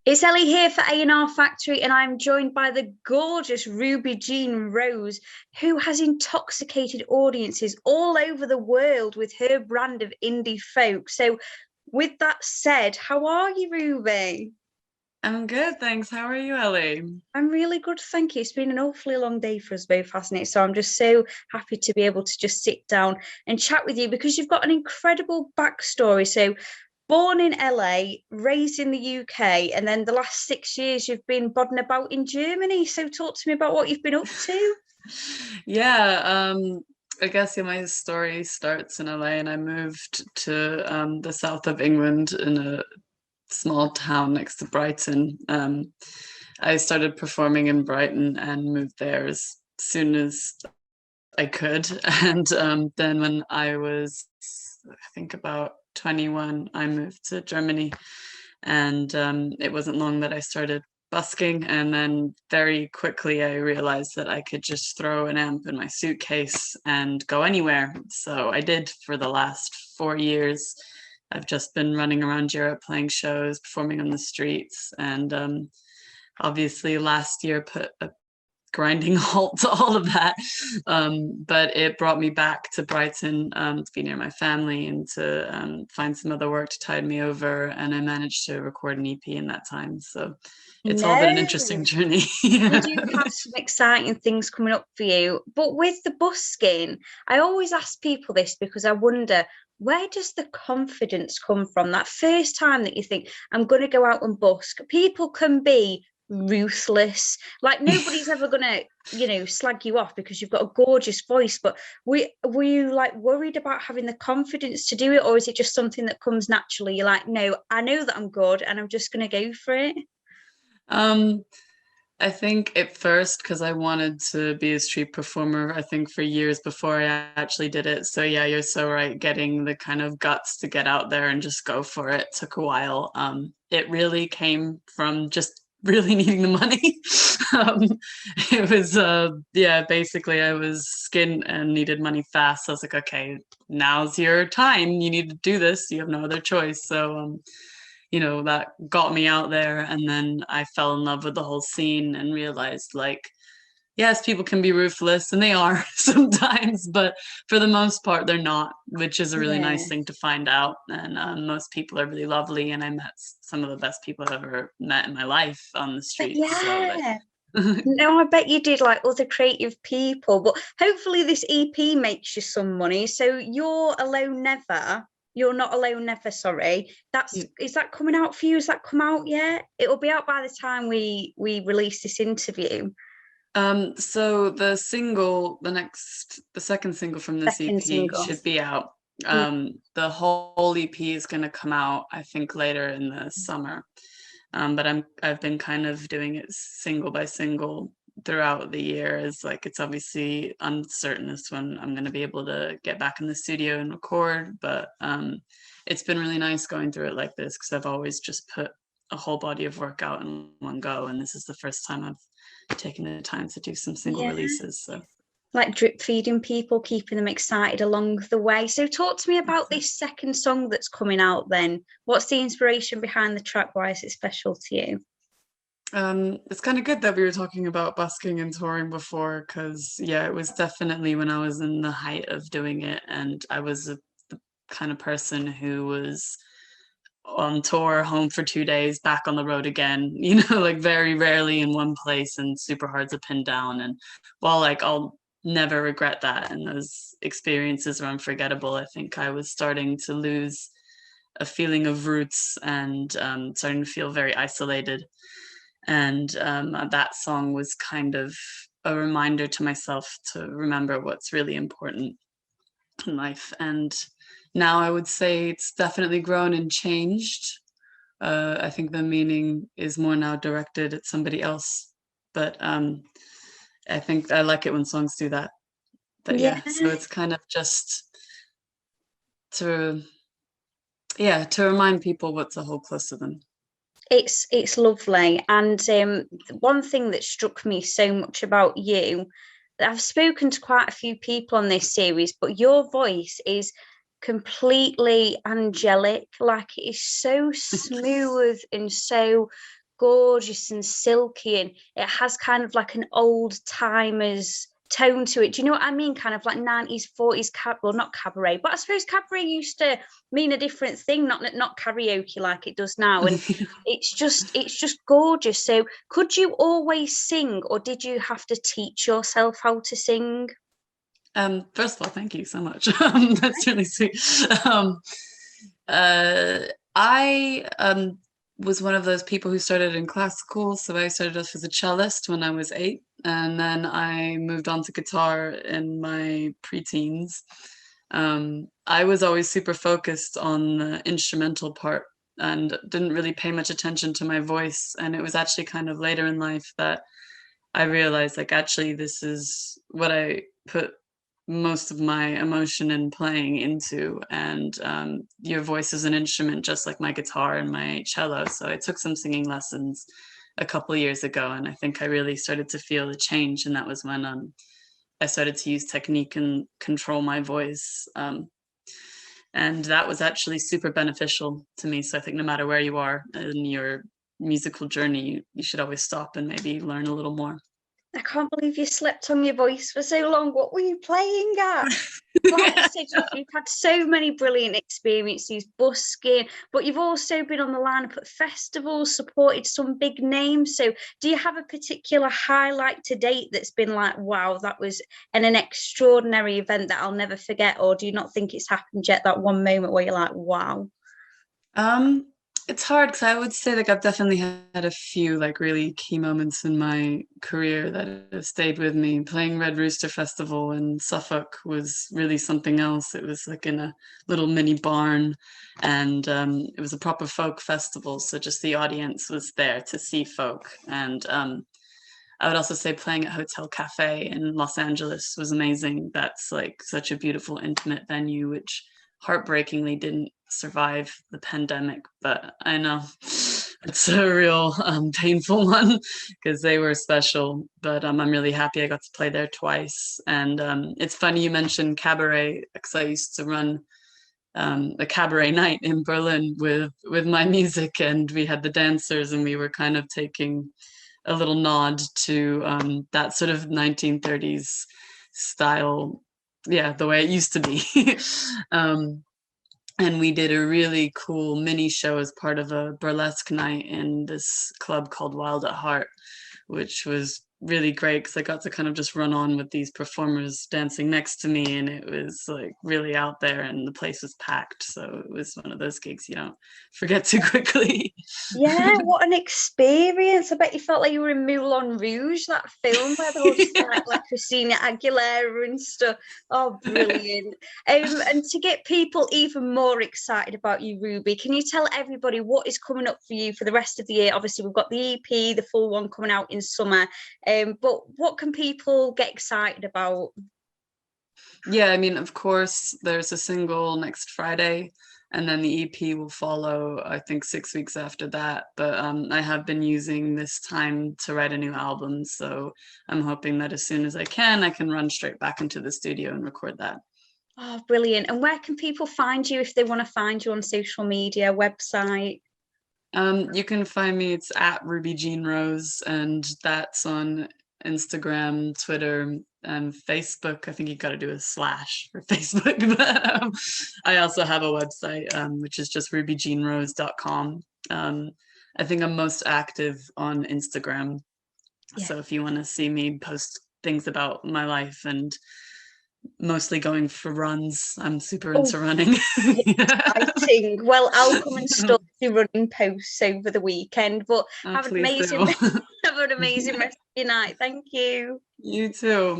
It's Ellie here for A&R Factory, and I'm joined by the gorgeous Ruby Jean Rose, who has intoxicated audiences all over the world with her brand of indie folk. So, with that said, how are you, Ruby? I'm good, thanks. How are you, Ellie? I'm really good, thank you. It's been an awfully long day for us both, hasn't it? So I'm just so happy to be able to just sit down and chat with you because you've got an incredible backstory. So born in LA, raised in the UK, and then the last 6 years you've been bodding about in Germany. So talk to me about what you've been up to. Yeah, I guess my story starts in LA, and I moved to the south of England in a small town next to Brighton. I started performing in Brighton and moved there as soon as I could. And then when I was, I think, about 21, I moved to Germany. And it wasn't long that I started busking. And then very quickly, I realized that I could just throw an amp in my suitcase and go anywhere. So I did for the last 4 years. I've just been running around Europe playing shows, performing on the streets, and obviously last year put a grinding halt to all of that. But it brought me back to Brighton to be near my family and to find some other work to tide me over. And I managed to record an EP in that time. So it's all been an interesting No, journey. you Yeah. do have some exciting things coming up for you. But with the busking, I always ask people this because I wonder, where does the confidence come from? That first time that you think, I'm going to go out and busk, people can be ruthless. Like nobody's ever going to, slag you off because you've got a gorgeous voice. But were you like worried about having the confidence to do it? Or is it just something that comes naturally? You're like, no, I know that I'm good and I'm just going to go for it. Um, I think at first, because I wanted to be a street performer, I think for years before I actually did it. So yeah, you're so right. Getting the kind of guts to get out there and just go for it took a while. It really came from just really needing the money. um, it was yeah, basically I was skint and needed money fast. So I was like, okay, now's your time. You need to do this. You have no other choice. So that got me out there. And then I fell in love with the whole scene and realized, like, yes, people can be ruthless, and they are sometimes, but for the most part, they're not, which is a really Yeah. nice thing to find out. And most people are really lovely. And I met some of the best people I've ever met in my life on the But streets. So yeah. that. No, I bet you did like other creative people, but hopefully this EP makes you some money. So you're alone never. You're not alone never, sorry. Is that coming out for you? Has that come out yet? It'll be out by the time we release this interview. So the second single from this Second EP single. should be out. Yeah. The whole EP is going to come out, I think, later in the summer. But I've been kind of doing it single by single throughout the year. Is like it's obviously uncertain as to when I'm going to be able to get back in the studio and record, but it's been really nice going through it like this because I've always just put a whole body of work out in one go, and this is the first time I've taken the time to do some single Yeah. releases. So Like drip feeding people, keeping them excited along the way. So talk to me about exactly. this second song that's coming out then. What's the inspiration behind the track? Why is it special to you? It's kind of good that we were talking about busking and touring before, because yeah, it was definitely when I was in the height of doing it, and I was the kind of person who was on tour, home for 2 days, back on the road again, like very rarely in one place and super hard to pin down. And while like I'll never regret that and those experiences are unforgettable, I think I was starting to lose a feeling of roots and starting to feel very isolated. And that song was kind of a reminder to myself to remember what's really important in life. And now I would say it's definitely grown and changed. I think the meaning is more now directed at somebody else. But I think I like it when songs do that. But Yeah. yeah, so it's kind of just to, yeah, to remind people what's a whole close to them. It's lovely. And one thing that struck me so much about you, I've spoken to quite a few people on this series, but your voice is completely angelic. Like it is so smooth and so gorgeous and silky, and it has kind of like an old timers tone to it. Do you know what I mean? Kind of like 90s, 40s, well, not cabaret, but I suppose cabaret used to mean a different thing, not karaoke like it does now. And it's just gorgeous. So could you always sing, or did you have to teach yourself how to sing? First of all, thank you so much. That's really sweet. I was one of those people who started in classical. So I started off as a cellist when I was 8, and then I moved on to guitar in my preteens. I was always super focused on the instrumental part and didn't really pay much attention to my voice. And it was actually kind of later in life that I realized, like, actually, this is what I put most of my emotion and playing into, and your voice is an instrument just like my guitar and my cello. So I took some singing lessons a couple of years ago, and I think I really started to feel the change, and that was when I started to use technique and control my voice, and that was actually super beneficial to me. So I think no matter where you are in your musical journey, you should always stop and maybe learn a little more. I can't believe you slept on your voice for so long. What were you playing at? Like you said, you've had so many brilliant experiences busking, but you've also been on the lineup at festivals, supported some big names. So do you have a particular highlight to date that's been like, wow, that was an extraordinary event that I'll never forget? Or do you not think it's happened yet, that one moment where you're like, wow? It's hard because I would say, like, I've definitely had a few like really key moments in my career that have stayed with me. Playing Red Rooster Festival in Suffolk was really something else. It was like in a little mini barn, and it was a proper folk festival. So just the audience was there to see folk. And I would also say playing at Hotel Cafe in Los Angeles was amazing. That's like such a beautiful, intimate venue, which heartbreakingly didn't survive the pandemic, but I know it's a real painful one because they were special. But I'm really happy I got to play there twice. And it's funny you mentioned Cabaret, because I used to run a cabaret night in Berlin with my music, and we had the dancers, and we were kind of taking a little nod to that sort of 1930s style, yeah, the way it used to be. And we did a really cool mini show as part of a burlesque night in this club called Wild at Heart, which was really great because I got to kind of just run on with these performers dancing next to me, and it was like really out there, and the place was packed. So it was one of those gigs you don't forget too quickly. Yeah, what an experience. I bet you felt like you were in Moulin Rouge, that film where they're all just like Christina Aguilera and stuff. Oh, brilliant. And to get people even more excited about you, Ruby, can you tell everybody what is coming up for you for the rest of the year? Obviously, we've got the EP, the full one coming out in summer. But what can people get excited about? Yeah, I mean, of course, there's a single next Friday, and then the EP will follow, I think, 6 weeks after that. But I have been using this time to write a new album, so I'm hoping that as soon as I can run straight back into the studio and record that. Oh, brilliant. And where can people find you if they want to find you on social media, website? You can find me, it's at Ruby Jean Rose, and that's on Instagram, Twitter, and Facebook. I think you got to do a slash for Facebook. But I also have a website, which is just rubyjeanrose.com. I think I'm most active on Instagram. Yeah. So if you want to see me post things about my life and mostly going for runs, I'm super into running. Exciting. Well, I'll come and start your running posts over the weekend, but have an amazing have an amazing rest of your night. Thank you. You too.